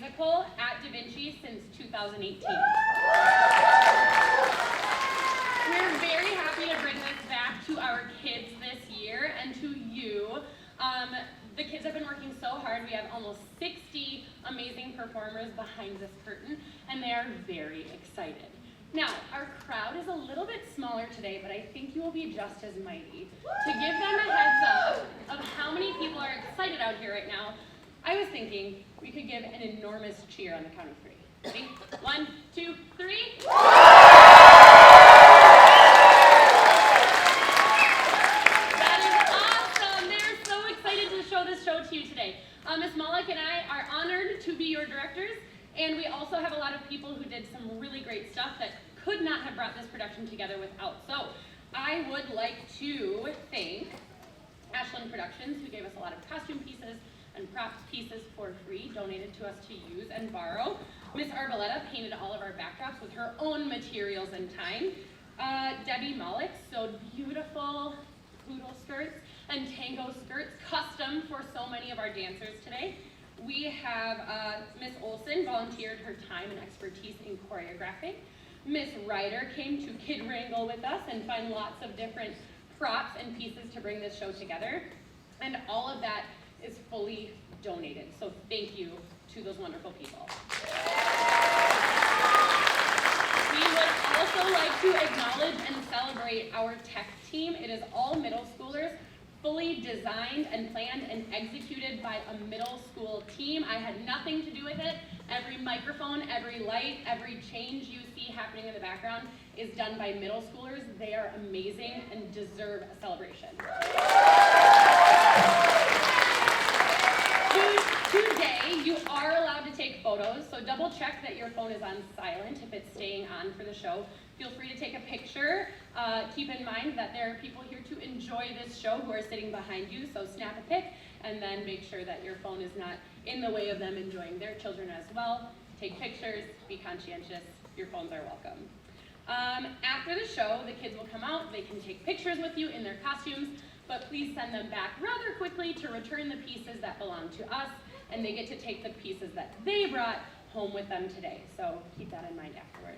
musical at Da Vinci since 2018. We're very happy to bring this back to our kids this year and to you. The kids have been working so hard. We have almost 60 amazing performers behind this curtain, and they are very excited. Now, our crowd is a little bit smaller today, but I think you will be just as mighty. To give them a heads up of how many people are excited out here right now, I was thinking we could give an enormous cheer on the count of three. Ready? 1, 2, 3. That is awesome. They're so excited to show this show to you today. Ms. Malik and I are honored to be your directors, and we also have a lot of people who did some really great stuff that could not have brought this production together without. So I would like to thank Ashland Productions, who gave us a lot of costume pieces and props pieces for free, donated to us to use and borrow. Miss Arboleta painted all of our backdrops with her own materials and time. Debbie Malik sewed beautiful poodle skirts and tango skirts, custom for so many of our dancers today. We have Miss Olson volunteered her time and expertise in choreographing. Miss Ryder came to Kid Wrangle with us and find lots of different props and pieces to bring this show together. And all of that is fully donated. So thank you to those wonderful people. We would also like to acknowledge and celebrate our tech team. It is all middle schoolers, fully designed and planned and executed by a middle school team. I had nothing to do with it. Every microphone, every light, every change you see happening in the background is done by middle schoolers. They are amazing and deserve a celebration. Today, you are allowed to take photos, so double check that your phone is on silent if it's staying on for the show. Feel free to take a picture. Keep in mind that there are people here to enjoy this show who are sitting behind you, so snap a pic and then make sure that your phone is not in the way of them enjoying their children as well. Take pictures, be conscientious, your phones are welcome. After the show, the kids will come out, they can take pictures with you in their costumes, but please send them back rather quickly to return the pieces that belong to us, and they get to take the pieces that they brought home with them today. So keep that in mind afterward.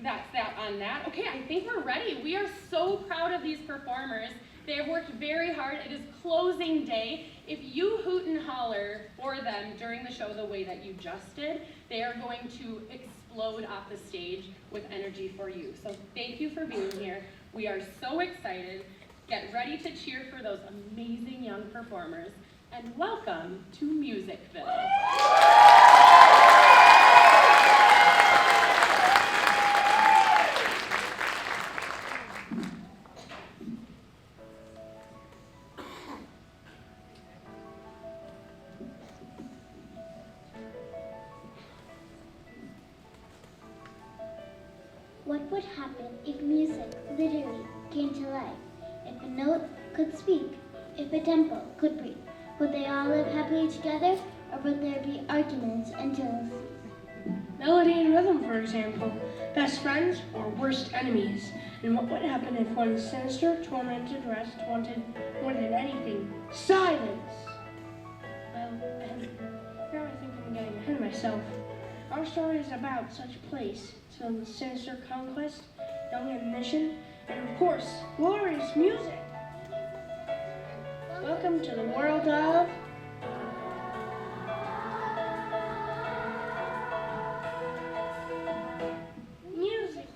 That's that on that. Okay, I think we're ready. We are so proud of these performers. They have worked very hard. It is closing day. If you hoot and holler for them during the show the way that you just did, they are going to explode off the stage with energy for you. So thank you for being here. We are so excited. Get ready to cheer for those amazing young performers. And welcome to Musicville. What would happen if music literally came to life? If a note could speak, if a tempo could breathe, would they all live happily together, or would there be arguments and jealousies? Melody and rhythm, for example, best friends or worst enemies. And what would happen if one sinister, tormented rest wanted more than anything silence? Well, now I think I'm getting ahead of myself. Our story is about such a place, some sinister conquest, young ambition, and of course, glorious music. Welcome to the world of music.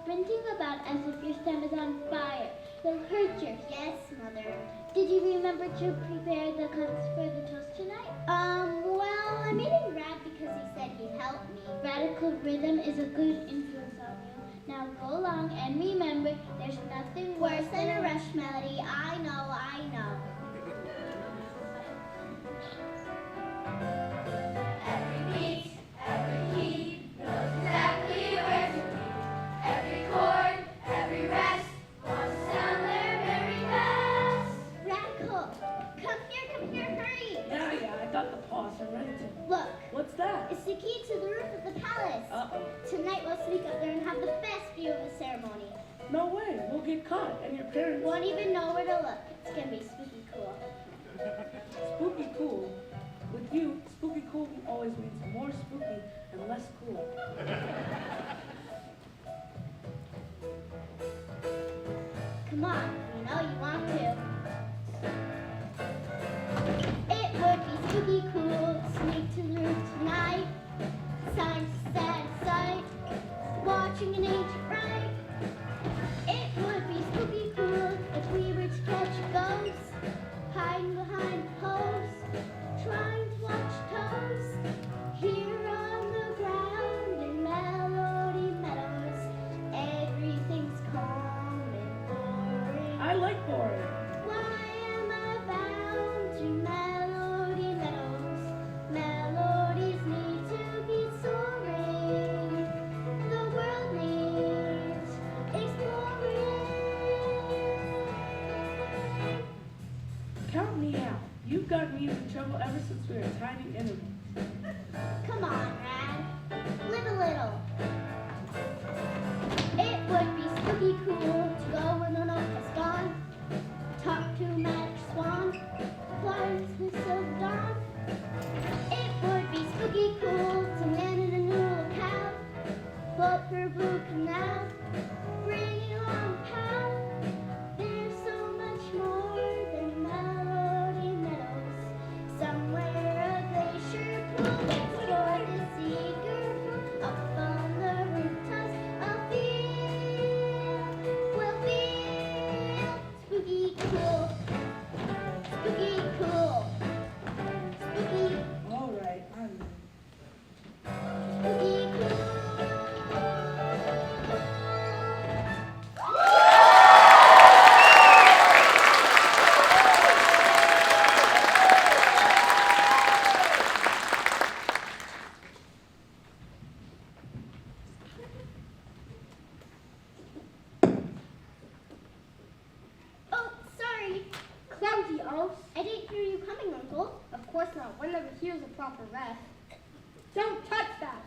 sprinting about as if your stem is on fire. You'll hurt your... Yes, Mother. Did you remember to prepare the cups for the toast tonight? Well, I made it Rad because he said he'd help me. Radical rhythm is a good influence on you. Now go along and remember, there's nothing worse than a rush melody. I know, I know. Every beat, every key, knows exactly where to be. Every chord, every rest, wants to sound their very best. Radical, come here, hurry. Yeah, I got the paws. I'm ready to. Look, What's that? it's the key to the roof of the palace. Uh-oh. Tonight we'll sneak up there and have the best view of the ceremony. No way. We'll get caught. And your parents. Won't even know where to look. It's gonna be spooky cool. Spooky cool. With you, spooky cool always means more spooky and less cool. Come on, you know you want to. It would be spooky cool to sneak to the roof tonight. Signs sad sight, watching an ancient rite. It would be spooky cool if we were to catch a ghost, hiding behind the post, trying to watch toes. Here on the ground in Melody Meadows, everything's calm and boring. I like boring. Why am I bound to Melody Meadows? Melodies need to be soaring. The world needs exploring. Count me out. You've gotten me into trouble ever since we were tiny enemies. Come on, Rad. Live a little. It would be spooky cool to go where the note has gone. Talk to Magic Swan, fly to the silver dawn. It would be spooky cool to land in a new locale. Float through blue canal, bring along pal. There's so much more than Melody Meadows. Somewhere a glacier pool waits for the seeker. Up on the rooftops, I'll feel, we'll feel spooky cool, spooky cool, spooky, All right, I'm spooky cool. Oh, sorry. Clumsy oafs. I didn't hear you coming, Uncle. Of course not. One never hears a proper rest. Don't touch that.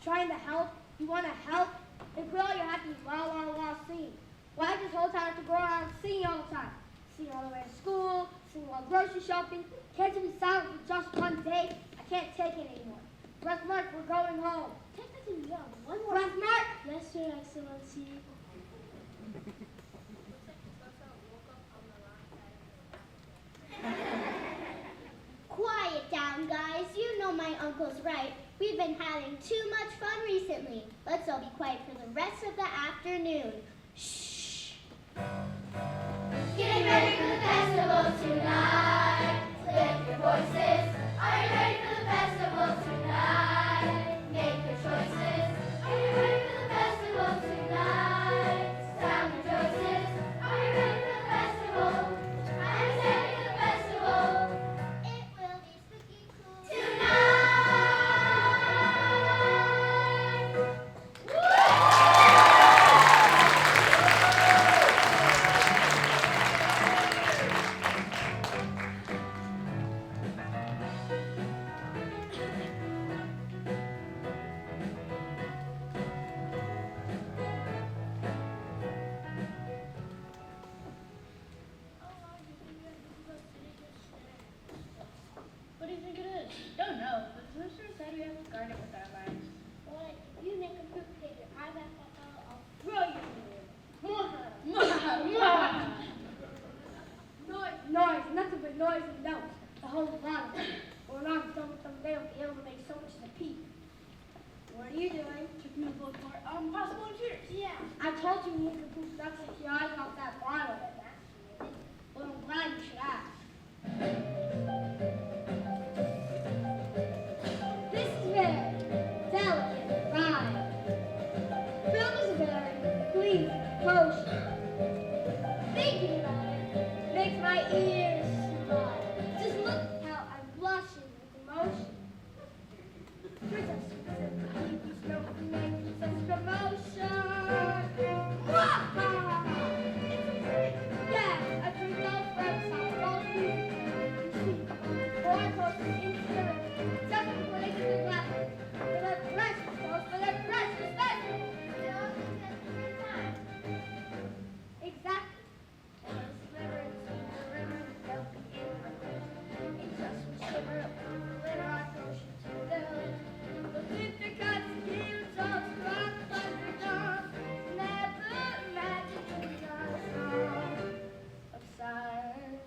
Trying to help? You want to help? Then quit all your happy la singing. Why this whole time have to go around singing all the time? Singing all the way to school, singing while grocery shopping. Can't you be silent for just one day? I can't take it anymore. Breath Mark, we're going home. Take that to young. One more. Breath Mark! Yes, Your Excellency. Quiet down, guys. You know my uncle's right. We've been having too much fun recently. Let's all be quiet for the rest of the afternoon. Shh. Getting ready for the festival tonight. Lift your voices. Are you ready for the festival tonight? Make your choices. Are you ready for the festival tonight? Sound your choices. Are you ready for the festival? I'm ready for the festival It will be spooky cool. tonight. What do you think it is? Don't know. The sister said we have to guard it with our lives. Boy, if you make a poop paper, I'll throw you in the Noise, nothing but noise and notes. The whole lot of them. When I'm done with them, they'll be able to make so much to peep. What are you doing? Took me to look for possible intruders. told you you could poop nuts and chaotic off that bottle, and that's well, I'm glad you should ask. This is very delicate and fine. Filled with a very pleasing potion. Thinking about it makes my ears smile. Just look how I'm blushing with emotion. Princess, you smoke and make such commotion. Yes, I drink those friends off all of you. Boy, close in spirit. Second place in the glass. For their precious souls, for their precious vessels. They all do this at the same time. Exactly. And a sliver between the river they'll be in my room. It just will shimmer up through the litter I motion to them. The victor cuts heels of rock thunder dawn. Never imagined a song of silence.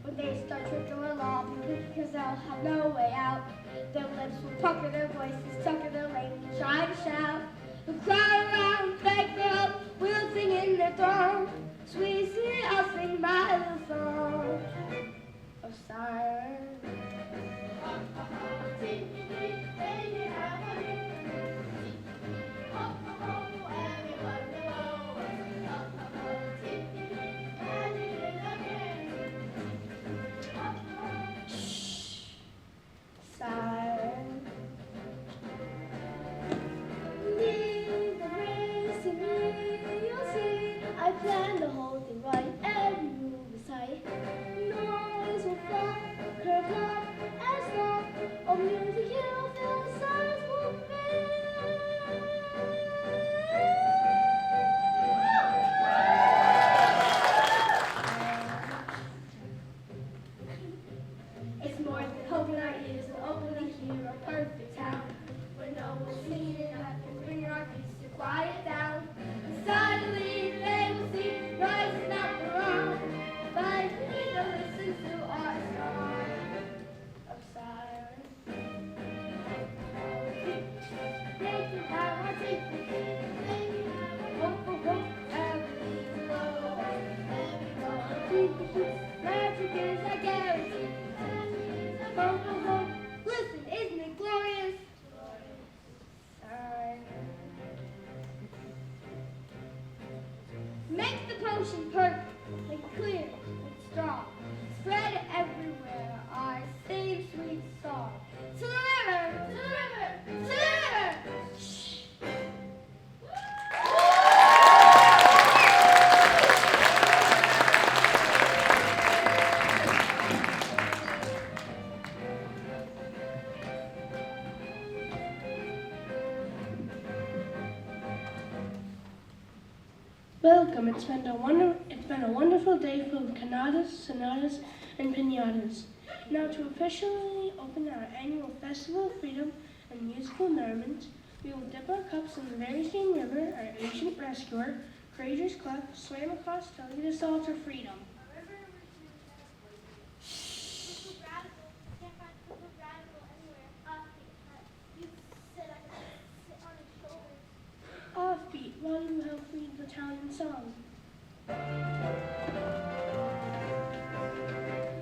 When they start to go along, because they'll have no way out. Their lips will pucker, their voices tucker, their language try to shout. The crowd around, beg for help, we'll sing in their throng. Sweet, sweet, I'll sing my little song of silence. Silence. Leave the race to me, you'll see. I planned the whole thing right, every move is tight. Noise will fly, curve up and stop. Oh, music, you'll feel the silence will It's more than hoping our ears will openly hear a perfect sound. When no one's singing enough to bring our peace to quiet down. And suddenly they will see noise is not wrong. But we need to listen to our song of silence. Make it have our secret. Hope, every low. Magic is a guarantee. Listen, isn't it glorious? Make the potion perfect, like clear and strong. Spread it everywhere, our same sweet song. To the river, to the river, to the river! Shh. Welcome. It's been a wonderful day full of canadas, sonatas, and pinatas. Now to officially open our annual Festival of Freedom and musical merriment, we will dip our cups in the very same river our ancient rescuer, Courageous Clef, swam across to lead us all to freedom. Offbeat, while you help lead the Italian song.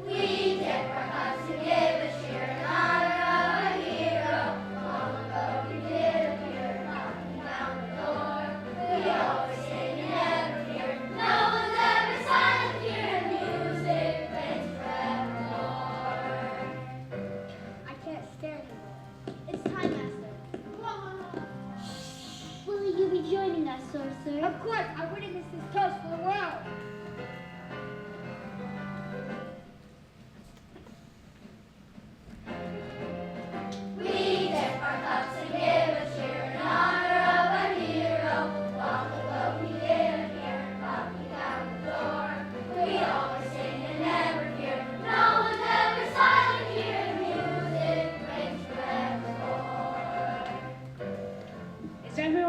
We dip our cups to give a cheer in honor of our hero. Long ago he did appear, knocking down the door. We always sing and never fear. No one's ever silent here. Music reigns forevermore. I can't stand it. It's time, Master. Will you be joining us, sorcerer? Of course, I witnessed this toast for the world. We dip our cups and give a cheer in honor of our hero. Long ago he did appear, knocking down the door. We always sing and never fear. No one's ever silent here. Music reigns forevermore.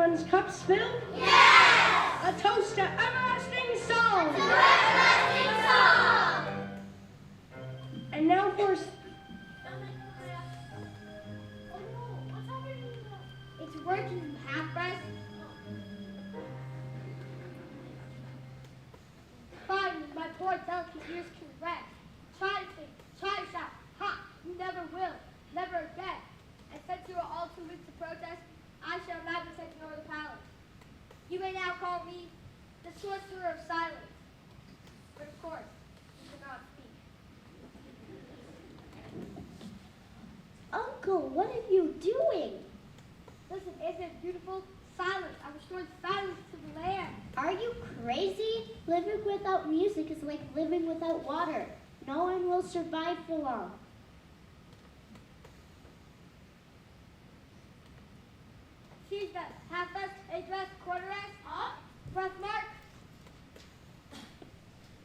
everyone's cups filled? Yes! A toast to everlasting song! To everlasting song! And now for It's working, half-breast. Finally, my poor delicate ears can rest. Try to think, try to shout, ha! You never will, never again. And since you are all too weak to protest, I shall not be taking over the palace. You may now call me the sorcerer of silence. But of course, you cannot speak. Uncle, what are you doing? Listen, isn't it beautiful? Silence. I restored silence to the land. Are you crazy? Living without music is like living without water. No one will survive for long. She's the half-vest, A-dress, quarter-vest. Huh? Breath mark.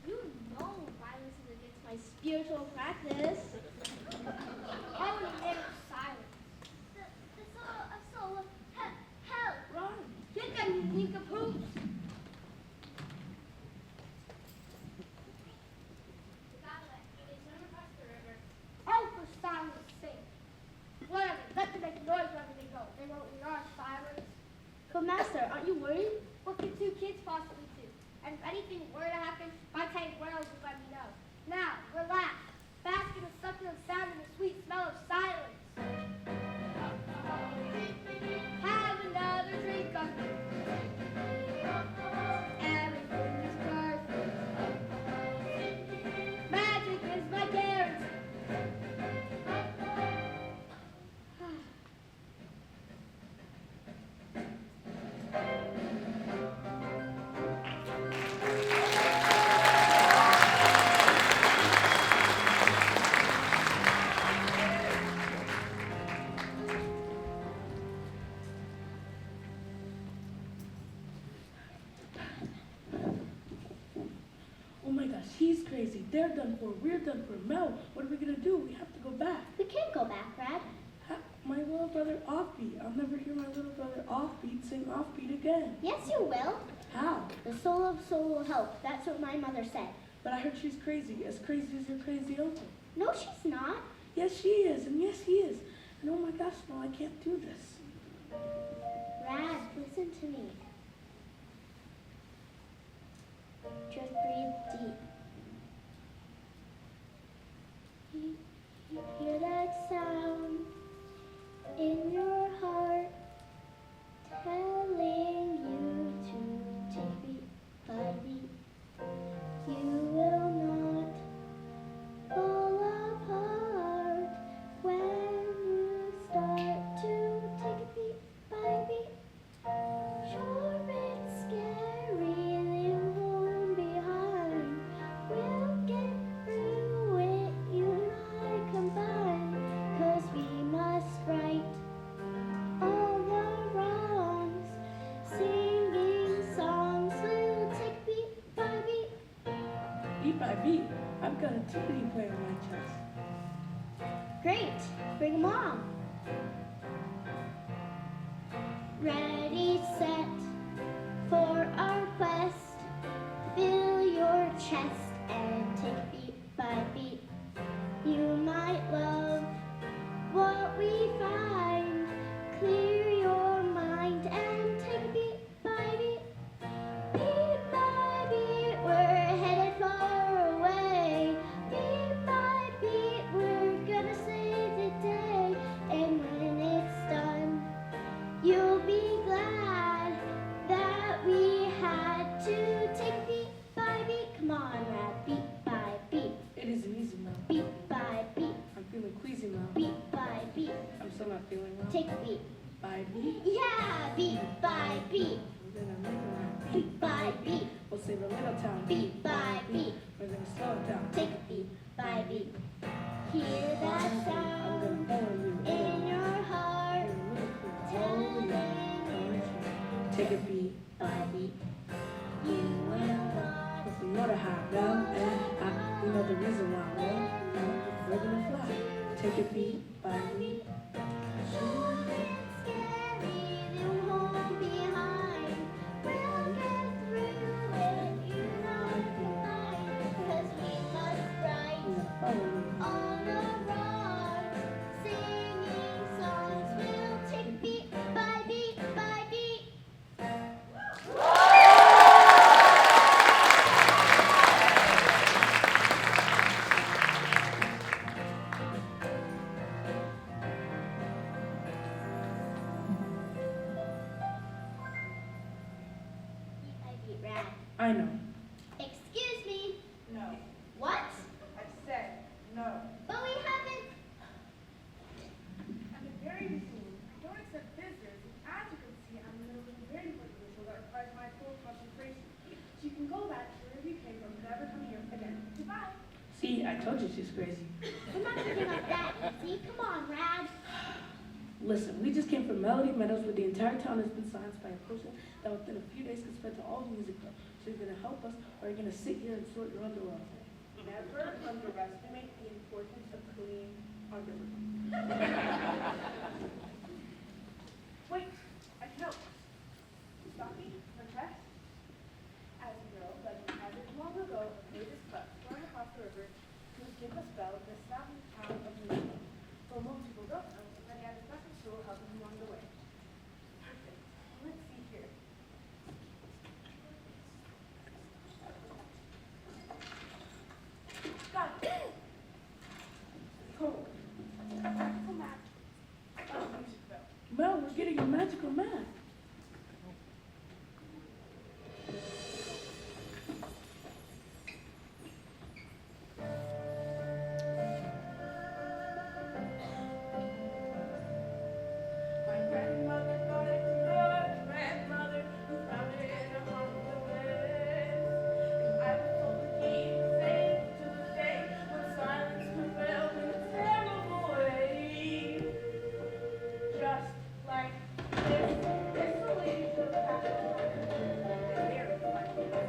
You know violence is against my spiritual practice. All in the name of silence. The soul of hell. Run. Get them, you nincompoops. Oh, for silence' sake. Whatever, let them make noise wherever they go. They won't hear our silence. But Master, aren't you worried? What could two kids possibly do? And if anything were to happen, my tank whales would let me know. Now, relax. Bask in the succulent sound and the sweet smell of silence. Have another drink of me. Everything is perfect. Magic is my guarantee. Oh my gosh, he's crazy. They're done for. We're done for. Mel, what are we gonna do? We have to go back. We can't go back, Brad. My little brother Offbeat. I'll never hear my little brother Offbeat sing Offbeat again. Yes, you will. How? The soul of soul will help. That's what my mother said. But I heard she's crazy as your crazy uncle. No, she's not. Yes, she is, and yes, he is. And oh my gosh, no, I can't do this. Brad, listen to me. Just breathe deep. You hear that sound in your heart telling you to take beat by beat. You will not fall apart when you start to take it beat by beat. Sure, it's scary, leave home behind. We'll get through it, you and I combined. 'Cause we must right all the wrongs. Singing songs, we'll take beat by beat. Beat by beat, I've got a timpani player on my chest. Great, bring 'em on. Ready, set for our quest. Fill your chest and take beat by beat. You might love what we find. Clear your mind and take beat by beat. Beat by beat, we're headed far away. Beat by beat, we're gonna save the day. And when it's done, you'll be glad that we had to take beat by beat. Come on, Rad, beat by beat. It isn't easy, Mel. Beat by beat, I'm feeling queasy, Mel. beat by beat. I'm still not feeling well. Take a beat. By beat, Yeah, beat by beat. we're gonna make it right. Beat by beat. We'll save a little town. Beat by beat. We're gonna slow it down. Take a beat by beat. Hear that I'm sound gonna follow you. in your heart. Telling you Take a beat. by beat. You will not If we know the how, well, and we know the reason why, well, we're gonna fly. Take a beat by beat. sure it's scary, leave home behind. I know. Excuse me. No. What? I said no. But we haven't. I'm a very busy woman. I don't accept visitors. And as you can see, I'm in the middle of a very important ritual that requires my full concentration. So you can go back to wherever you came from and never come here again. Goodbye. See, I told you she's crazy. I'm not giving up that easy. Come on, Rad. Listen, we just came from Melody Meadows where the entire town has been silenced by a person that within a few days could spread to all the music clubs. So you're going to help us, or you're going to sit here and sort your underwear all day. Never underestimate the importance of clean underwear. Wait, I can help. Stocky, Princess. As you know, legend has it long ago, a famous club going across the river to give a spell to the southern town of New York. But most people don't know that he had a special tool helping him along the way. Perfect. Let's see here. Got it. Cool. Magical map. Oh, music bell. Mel, we're getting a magical map. My grandmother got it from her grandmother, who found it among the woods. And I was told to keep safe to the day when silence prevailed in a terrible way. Just like this, it's the lady to the castle. And here is my music.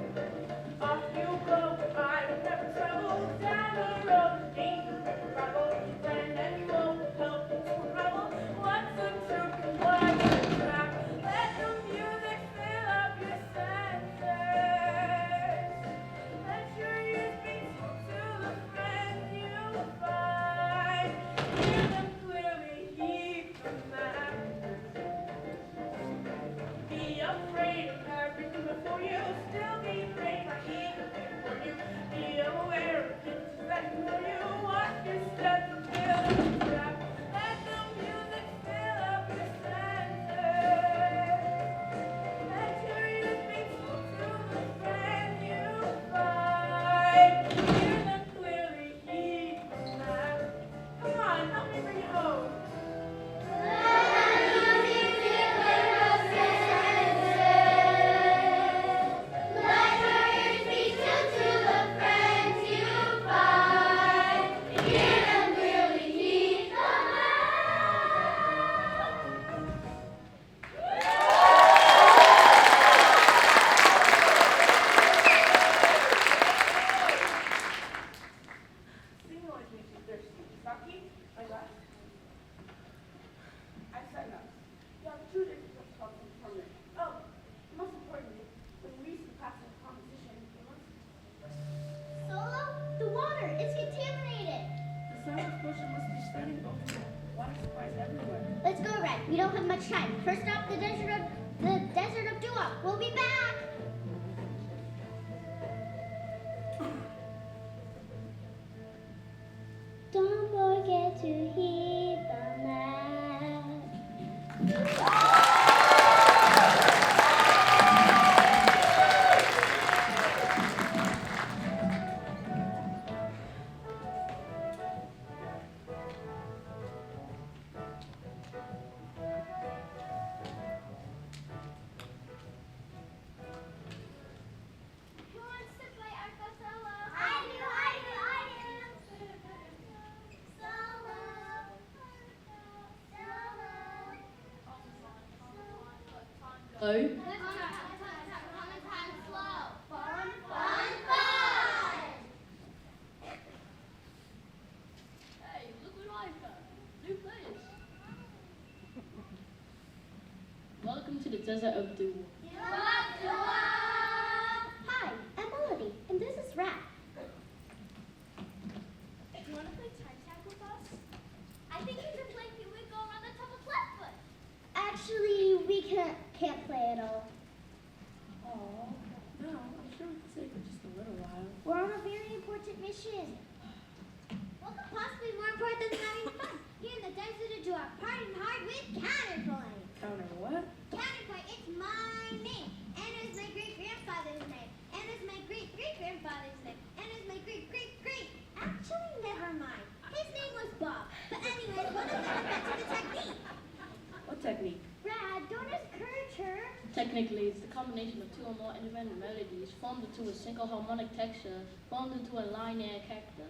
Off you go, I will never travel down the road. Danger and travel, friend, and you won't help to unravel what's the truth and what's the trap. Let the music fill up your senses. Let your ears be tuned to the friends you find. Hear them clearly, heed the map. Be afraid of everything before you. Still be brave, I heed the thing for you. Be aware of hints that ignore you. Watch your steps and feel the trap. Let the music fill up your senses. Let your ears be tuned to the friends you find. Hear them clearly, heed the map. Come on, help me bring it home. Sing noise makes you thirsty. Stocky, my glass. I said no. Yeah, the truth is just something permanent. Oh, most importantly, when we reach the class of composition, we must. Solo, the water is contaminated. The silence potion must be spreading over the water supplies everywhere. Let's go, Red. We don't have much time. First stop, the desert of Dua. We'll be back. Don't forget to heed the map. Who wants to play arco solo? I do. Solo. Oh. This time slow. Fun, fun, fun. Hey, look what I've got. New place. Welcome to the desert of Dua. Hi, I'm Melody, and this is Rat. Do you want to play time tag with us? I think you should play Can We Go Around the Top of Flatfoot? Actually, we can't play at all. Oh, no, I'm sure we can stay for just a little while. We're on a very important mission. What could possibly be more important than having fun? Here in the desert to do our partying hard with Counterpoint. Counter what? Counterpoint, it's my name. And it's my great grandfather's name. And Technically, it's the combination of two or more independent melodies formed into a single harmonic texture, formed into a linear character.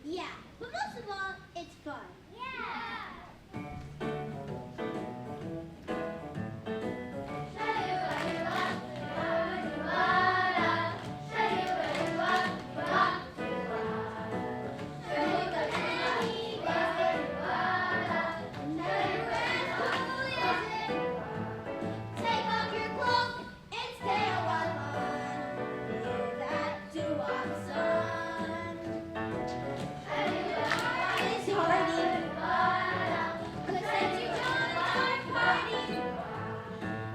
Yeah, but most of all, it's fun. Take off your cloak and stay a while on. Hear that doo-wop song. It's hardy. 'Cause since you joined our party,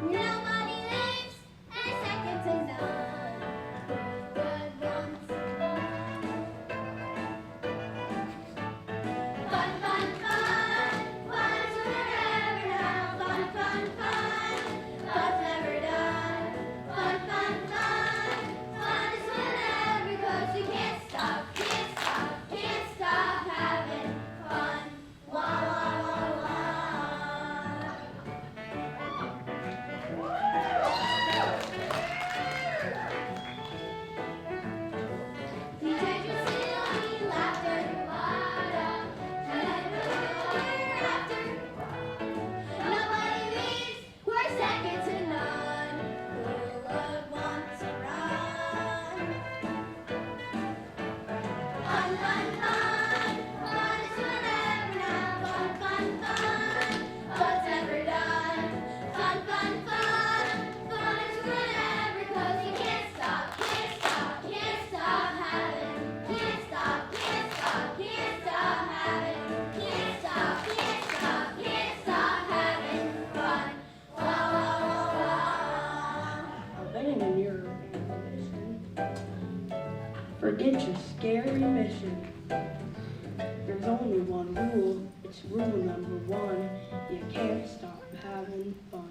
nobody lives a second to none. Good ones. Fun, fun, fun. Fun's forever now. Fun, fun, fun. Fun's never done. Fun, fun, fun. Fun is whenever, 'cause you can't stop, can't stop, can't stop having fun. Wah, wah, wah, wah. DJ just silly laughter. After. Nobody leaves, we're second to none. Who would want to run? Fun, fun, fun. Fun is whenever now. Fun, fun, fun. Fun's never done. Fun, fun, fun. Fun is whenever, 'cause you can't stop, can't stop, can't stop having. Can't stop, can't stop, can't stop having. Can't stop, can't stop, can't stop having fun. Wah, wah, wah, wah. Abandon your ambition. Forget your scary mission. There's only one rule. It's rule number one. You can't stop having fun.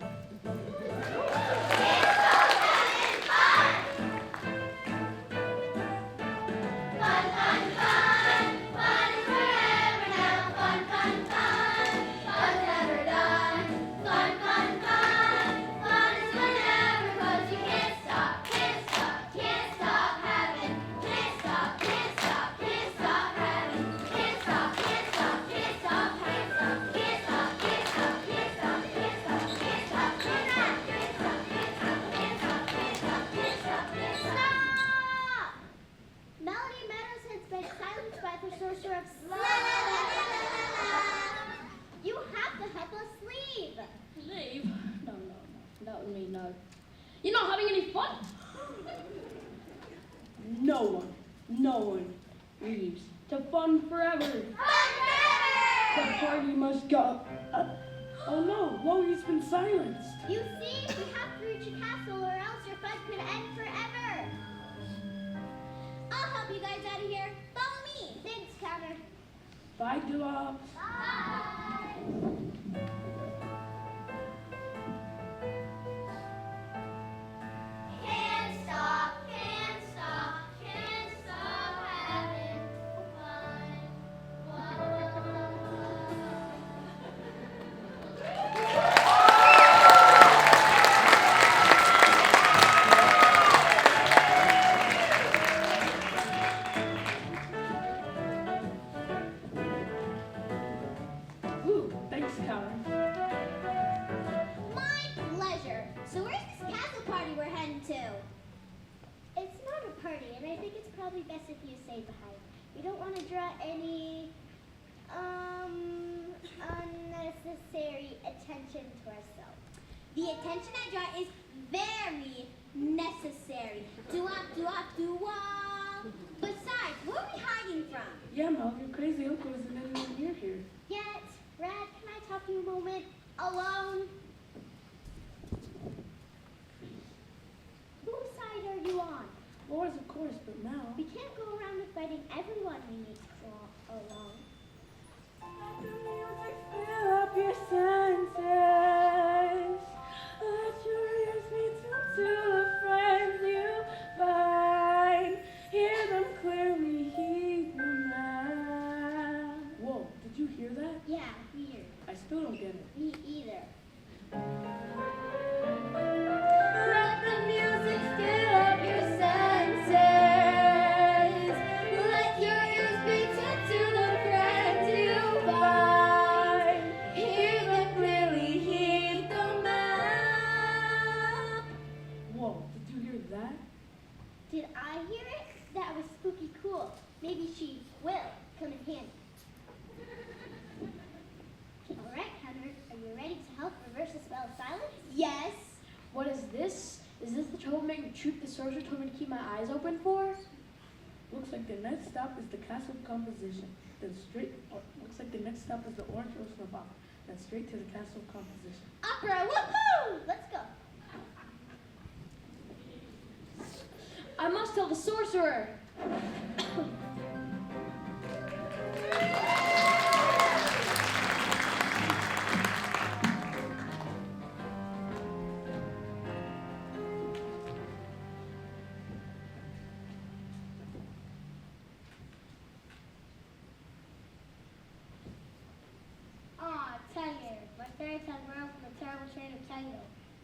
Fun, fun, fun. Fun is forever now. Fun, fun, fun. Fun's never done. Fun, fun, fun. Fun is whenever, 'cause you can't stop, can't stop, can't stop having. Can't stop, can't stop, can't stop having. Can't stop, can't stop, can't stop, can't stop, can't stop, can't stop, can't stop, can't stop, can't stop, can't stop, can't stop, can't stop, can't stop, can't stop, can't stop, can't stop. Melody Meadows has been silenced by the sorcerer of You have to help us leave. Leave? No, not with me, no. You're not having any fun? No one leaves to fun forever. The party must go. Oh no, Logan's been silenced. You see, we have to reach a castle or else your fun could end forever. I'll help you guys out of here. Follow me. Thanks, Counter. Bye, Doo-Wop. Can't stop, can't stop, can't stop having fun. Wah, wah, wah. Ooh, thanks, Karen. My pleasure. So where's this castle party we're heading to? It's not a party, and I think it's probably best if you stay behind. We don't want to draw any unnecessary attention to ourselves. The attention I draw is very necessary. Do-wop, do-wop, do-wop. Besides, where are we hiding from? Yeah, Mel, your crazy uncle isn't anywhere near here. Yet, Brad, can I talk to you a moment? Alone? Whose side are you on? Laura's, of course, but Mel. We can't go around and fighting everyone we need to go alone. Let the music fill up your senses. Let your ears be tuned to the friends you find. Hear them clearly, heed them now. Whoa, did you hear that? Yeah, weird. I still don't get it. Me either. sorcerer told me to keep my eyes open for? Looks like the next stop is the Castle of Composition. Looks like the next stop is the Orange Ocean of Opera. Then straight to the Castle of Composition. Opera, woohoo! Let's go. I must tell the sorcerer. Ah, Tango, my fairy tale ran from a terrible train of tango.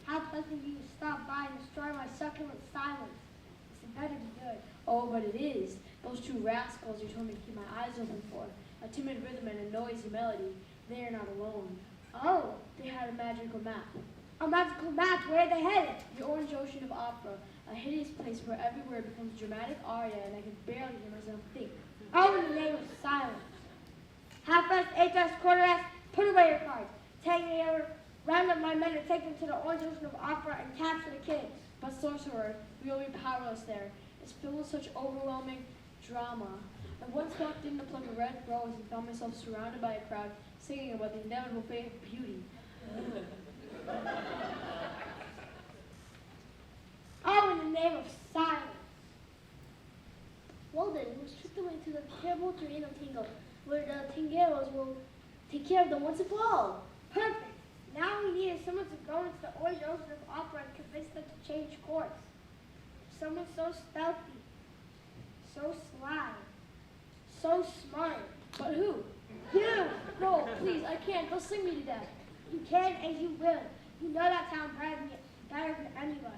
How pleasant you to stop by and destroy my succulent silence. It's better be good. Oh, but it is. Those two rascals you told me to keep my eyes open for. A timid rhythm and a noisy melody. They are not alone. Oh, They had a magical map. a magical map, where are they headed? The Orange Ocean of Opera. A hideous place where every word becomes a dramatic aria and I can barely hear myself think. Oh, in the name of silence. Half-rest, eighth-rest, quarter-rest, put away your cards. Take me over, round up my men and take them to the Orange Ocean of Opera and capture the kids. But sorcerer, we will be powerless there. It's filled with such overwhelming drama. I once walked in to pluck a red rose and found myself surrounded by a crowd singing about the inevitable fate of beauty. Oh, in the name of silence. Well then, let's trick them into the terrible terrain of Tingo, where the Tingeros will take care of them once and for all. Perfect. Now we need is someone to go into the Orange Ocean of Opera and convince them to change course. Someone so stealthy, so sly, so smart. But who? You! No, please, I can't. They'll sing me to death. You can and you will. You know that town better than any of us.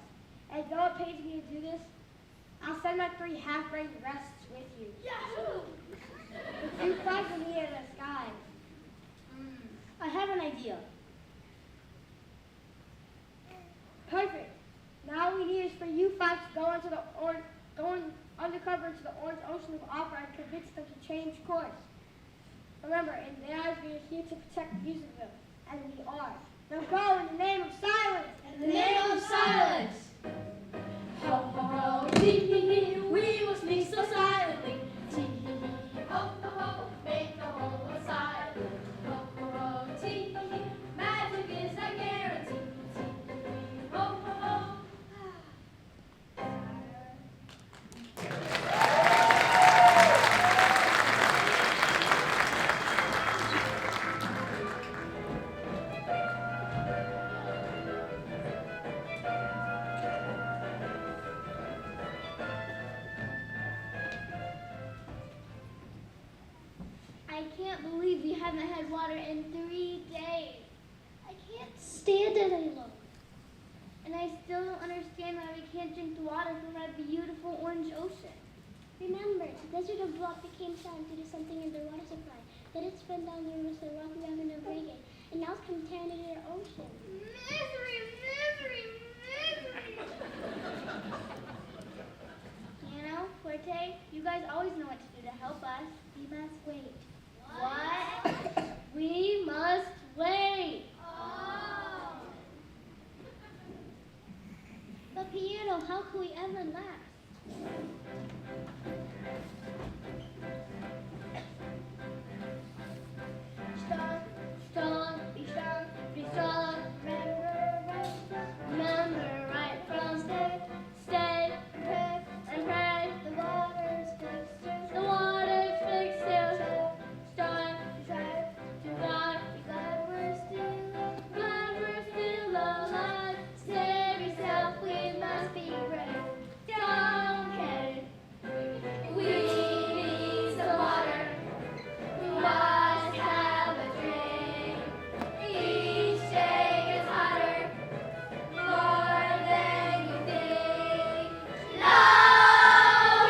And though it pays me to do this, I'll send my 3 half-brained rests with you. Yahoo! But you fight for me in the sky. I have an idea. Perfect. Now we need is for you 5 to go into the undercover into the Orange Ocean of Opera and convince them to change course. Remember, in their eyes, we are here to protect the views of them, and we are. Now go in the name of silence. In the name of silence. Ho, ho, ho, tee, hee, hee, we will speak so silently. Tee, hee, hee, Ho, ho, ho, make the whole world silent. Ho, ho, ho, tee, hee, hee, magic is our guarantee. Tee, hee, hee, ho, ho, ho. I can't believe we haven't had water in 3 days. I can't stand it any longer. And I still don't understand why we can't drink the water from our beautiful orange ocean. Remember, the desert of block became silent due to something in their water supply. Then it spread down the rivers to the Rocky Mountain of Reggae, and now it's contaminated our ocean. Misery, misery, misery! You know, Forte, you guys always know what to do to help us. We must wait. What? We must wait. Oh. But Piero, how can we ever last? Strong, Strong, be strong. Remember right from stay, stay, and pray. the water's fixed still. The water's fixed still. Strive Desire, to God. be glad we're still. Glad we're still alive. Save yourself, we must be brave. Strong-headed. We need some water. We must have a drink. Each day gets hotter, more than you think. No,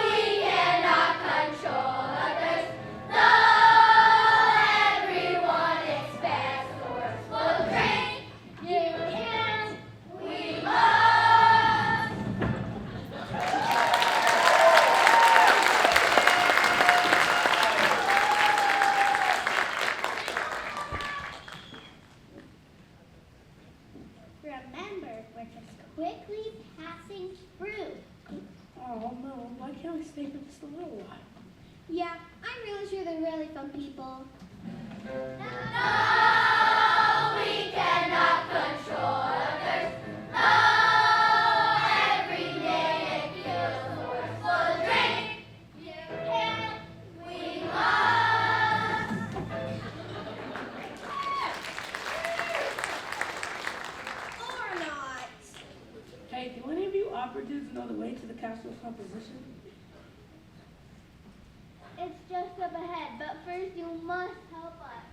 we cannot control our thirst. Though everyone expects the worst, we'll drink. You can. We must. Remember, we're just quickly passing through. Well, no, why can't we stay for just a little while? Yeah, I'm really sure they're really fun people. No, we cannot control others. No, every day it feels worse. So drink, you can, we must. Or not. Hey, do any of you operatives know the way to the Castle of Composition? It's just up ahead, but first you must help us.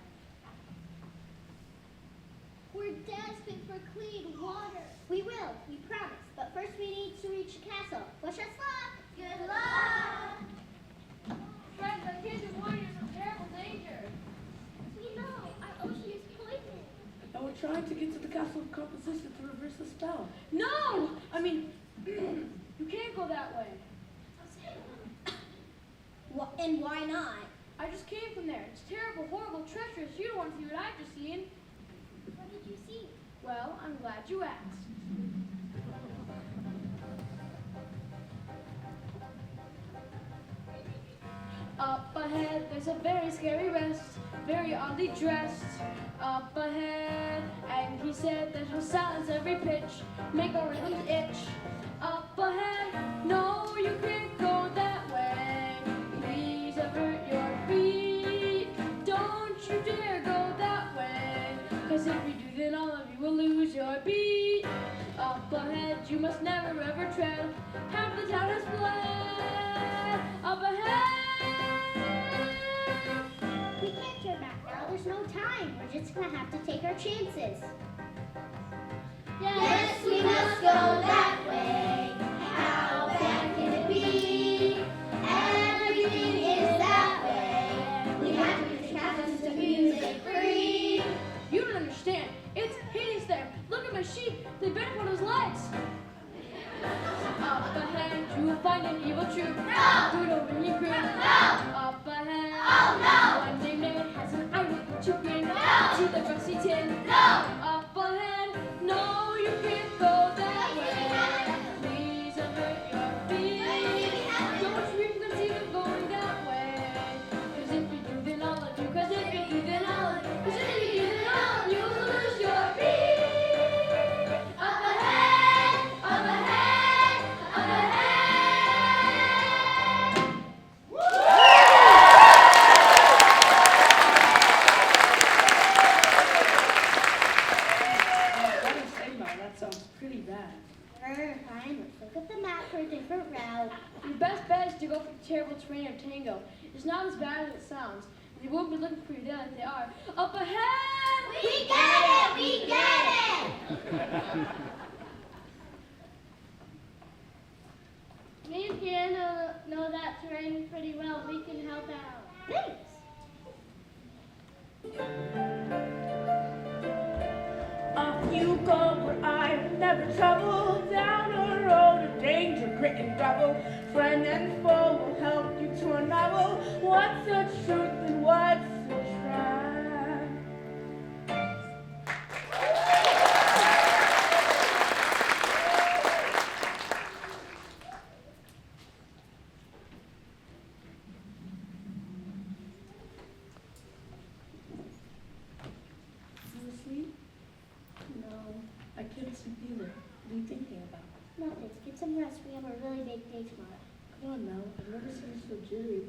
We're desperate for clean water. We will, we promise. But first we need to reach the castle. Wish us luck. Good luck. Friends, our kids are warning us of terrible danger. We know, our ocean is poisoned. And we're trying to get to the Castle of Composition to reverse the spell. No! I mean, you can't go that way. And why not? I just came from there. It's terrible, horrible, treacherous. You don't want to see what I've just seen. What did you see? Well, I'm glad you asked. Up ahead, there's a very scary rest, very oddly dressed. Up ahead, and he said that he'll silence every pitch, make our rhythms itch. Up ahead, no, you can't go that way. Please avert your feet. Don't you dare go that way. 'Cause if you do, then all of you will lose your beat. Up ahead, you must never ever tread. Half the town has fled. Up ahead. We can't turn back now. There's no time. We're just gonna have to take our chances. Yes, we must go that way. How bad can it be? Everything is that way. We have to get the castles to music free. You don't understand. It's hideous there. Look at my sheep. They bent upon his legs. Up ahead, you will find an evil troop. No! Do it over and you grin. No! Up ahead. Oh, no! One named Ned has an eye to grin. No! To the rusty tin. No! Up ahead. No, you can't go that way. Please avert your feet. Don't you even conceive of going that way. 'Cause if you do, then all of you. 'Cause if you do, then all of you. 'Cause if you do, then all of you will lose your feet. Up ahead! Up ahead! Up ahead! What do you say, Ma? That sounds pretty bad. Fine, let's look at the map for a different route. Your best bet is to go for the terrible terrain of Tango. It's not as bad as it sounds. They won't be looking for you there like they are. Up ahead! We get it! We get it! Me and Piano know that terrain pretty well. We can help out. Thanks. Off you go where I will never travel, down a road of danger, grit and gravel. Friend and foe will help you to unravel what's the truth and what's the trap. You asleep? No, I can't sleep either. What are you thinking about? nothing. Get some rest. We have a really big day tomorrow. Come on now. I've never seen you so jittery.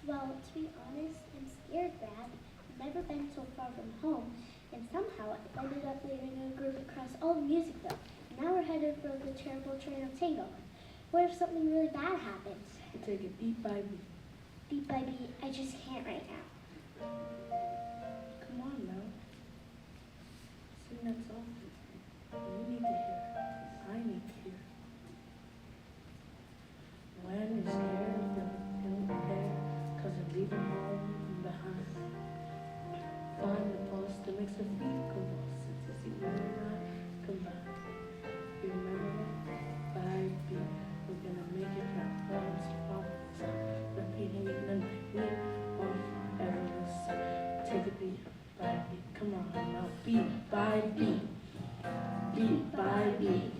Well, to be honest, I'm scared, Brad. I've never been so far from home, and somehow I ended up leaving a group across all of Musicville. Now we're headed for the terrible train of Tango. What if something really bad happens? We take it beat by beat. Beat by beat, I just can't right now. Come on now. Sing that song. You need to hear. I need to hear. When you're scared, don't prepare, 'cause you're leaving home behind. Find the pulse that makes your feet convulse. It's easy when you're not combined. You remember that? By beat, we're gonna make it now. One stop, repeating it, then we on every side. Take it beat by beat. Come on now, beat by beat. Beat by beat.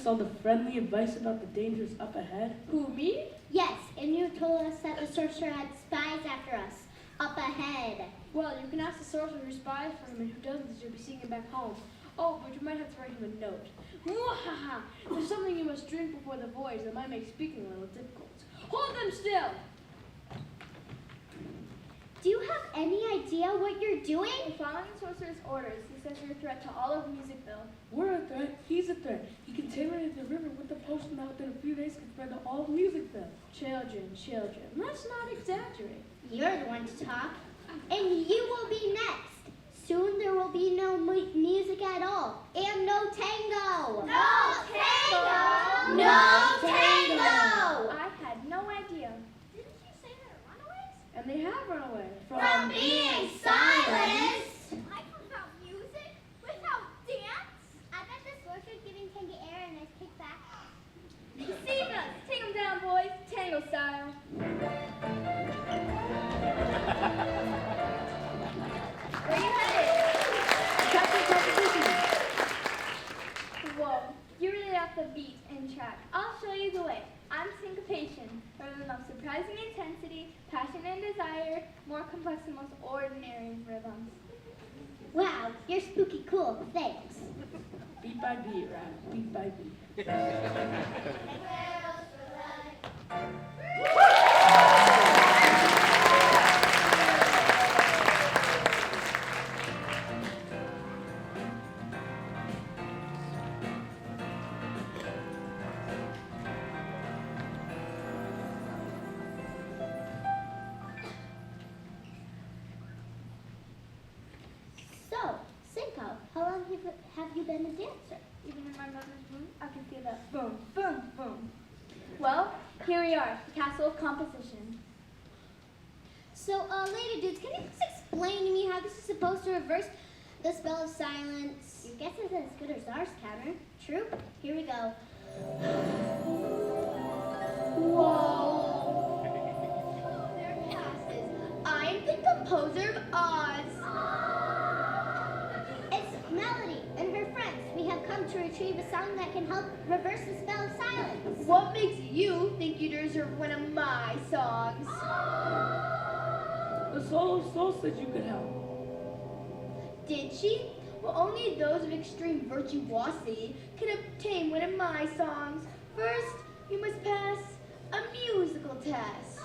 All the friendly advice about the dangers up ahead? Who, me? Yes, and you told us that the sorcerer had spies after us, up ahead. Well, you can ask the sorcerer who spies for him, and who doesn't, you'll be seeing him back home. Oh, but you might have to write him a note. Mwahaha! There's something you must drink before the voyage that might make speaking a little difficult. Hold them still! Do you have any idea what you're doing? We're following the sorcerer's orders. He says you're a threat to all of Musicville. We're a threat. He's a threat. He contaminated the river with the potion that within a few days could spread to all of Musicville. Children, let's not exaggerate. You're the one to talk. And you will be next. Soon there will be no music at all. And no tango. No tango! No tango! I had no idea. Didn't you say they're runaways? And they have run away. From being silenced! Like without music? Without dance? I bet the sorcerer's giving Tango Air a nice kickback. Deceive us! Take them down, boys. Tango style. Where you headed? Whoa, you're really off the beat and track. I'll show you the way. I'm syncopation, a rhythm of surprising intensity, passion and desire, more complex than most ordinary rhythms. Wow, you're spooky cool. Thanks. Beat by beat, right? Beat by beat. So, Cinco, how long have you been a dancer? Even in my mother's womb, I can feel that boom, boom, boom. Well, here we are, the Castle of Composition. So, later dudes, can you just explain to me how this is supposed to reverse the spell of silence? Your guess is as good as ours, Counter. True? Here we go. Whoa! There passes. I'm the composer of Oz. It's Melody and her friends. We have come to retrieve a song that can help reverse the spell of silence. What makes you think you deserve one of my songs? The soul said you could help. Did she? Well, only those of extreme virtuosity can obtain one of my songs. First, you must pass a musical test.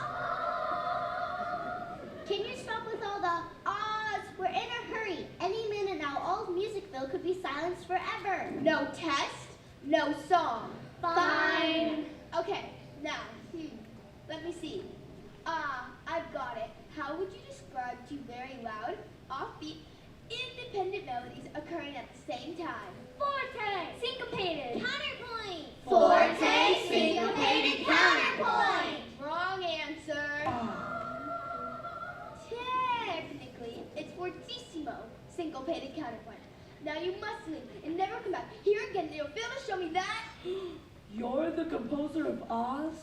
Can you stop with all the ahs? We're in a hurry. Any minute now, all of Musicville could be silenced forever. No test, no song. Fine. Okay, now, let me see. I've got it. How would you describe two very loud, offbeat, independent melodies occurring at the same time? Forte. Syncopated. Counterpoint. Forte, syncopated, counterpoint. Wrong answer. Technically, it's fortissimo, syncopated counterpoint. Now you must leave and never come back here again. You'll fail to show me that. You're the composer of Oz?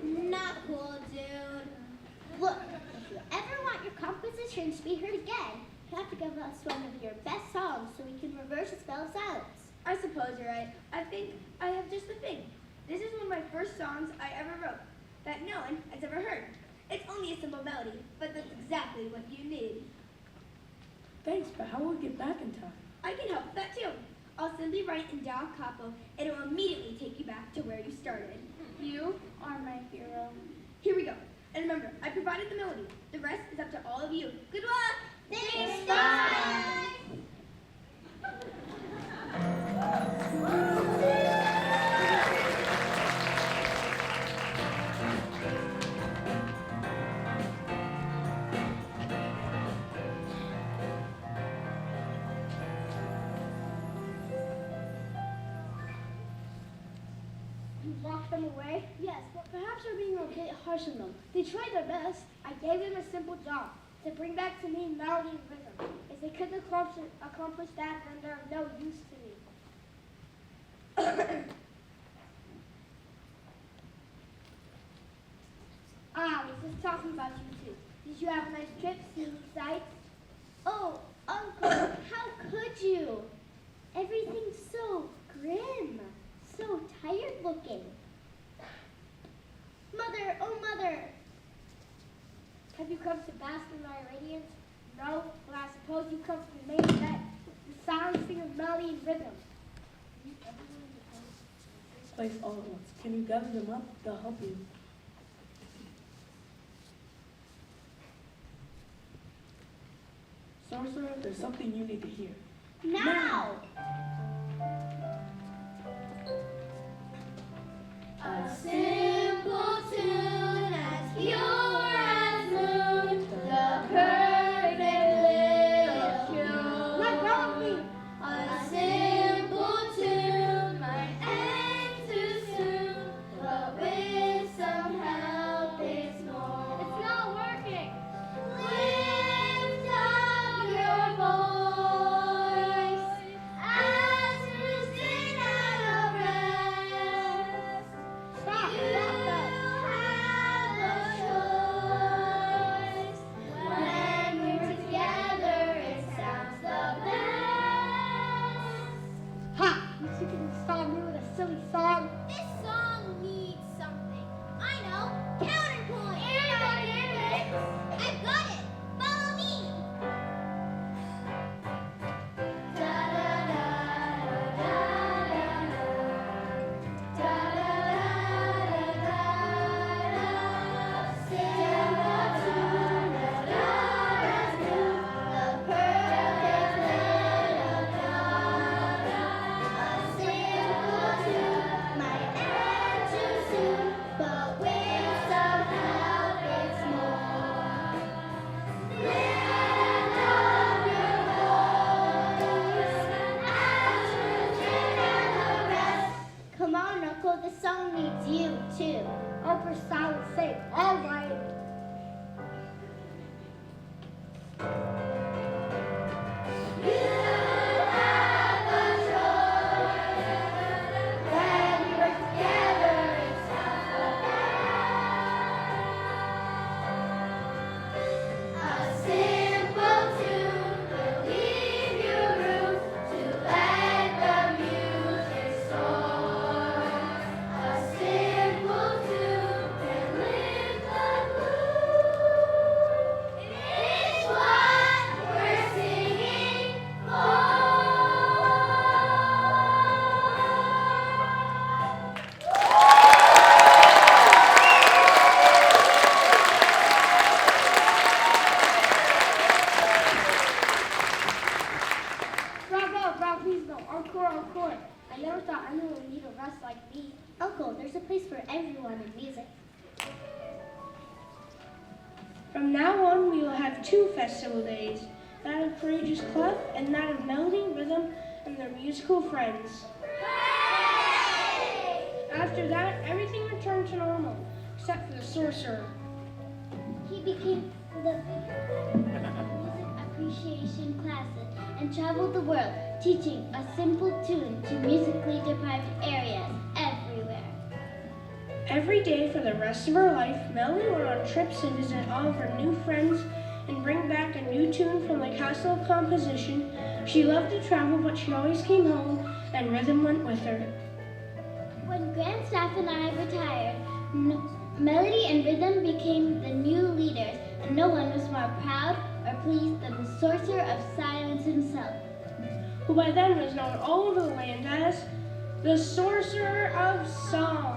Not cool, dude. Look, if you ever want your compositions to be heard again, you have to give us one of your best songs so we can reverse a spell of silence. I suppose you're right. I think I have just the thing. This is one of my first songs I ever wrote that no one has ever heard. It's only a simple melody, but that's exactly what you need. Thanks, but how will we get back in time? I can help with that too. I'll simply write in Da Capo, and it will immediately take you back to where you started. You are my hero. Here we go. And remember, I provided the melody. The rest is up to all of you. Good luck! Thanks, bye! Locked them away? Yes, but perhaps we're being a bit harsh on them. They tried their best. I gave them a simple job, to bring back to me melody and rhythm. If they couldn't accomplish that, then they're of no use to me. I was just talking about you two. Did you have a nice trip, see new sights? Oh, Uncle, how could you? Everything's so grim, so tired looking. Mother, oh mother. Have you come to bask in my radiance? No, but I suppose you come to the main event, the silencing of melody and rhythm. Place all at once. Can you gather them up? They'll help you. Sorcerer, there's something you need to hear. Now! A simple tune as pure as moon, the perfect little tune. Let go of me! A simple tune might end too soon, but with some help it's more. It's not working! Lift up your voice as we sing out of rest. Stop! You Stop have a choice. When we're together, it sounds the best. Ha! You two can stop me with a silly song. This song needs something. I know. Counterpoint. I've got it. Follow me. Da da da da da da da da da da. Simple tune as pure as moon, the perfect little da. A simple tune might end too soon, but with some help it's more. Lift up your voice as we sing out the rest. Come on, Uncle. This song needs you, too. Oh, for silence sake. All right. You have a choice. When we're together, it sounds the best. A simple tune will leave you room to let the music soar. place for everyone in music. From now on, we will have 2 festival days, that of Courageous Club and that of Melody, Rhythm, and their musical friends. After that, everything returned to normal, except for the sorcerer. He became the music appreciation classes and traveled the world, teaching a simple tune to musically deprived areas everywhere. Every day for the rest of her life, Melody went on trips to visit all of her new friends and bring back a new tune from the Castle of Composition. She loved to travel, but she always came home, and Rhythm went with her. When Grandstaff and I retired, Melody and Rhythm became the new leaders, and no one was more proud or pleased than the Sorcerer of Silence himself. Who by then was known all over the land as the Sorcerer of Song.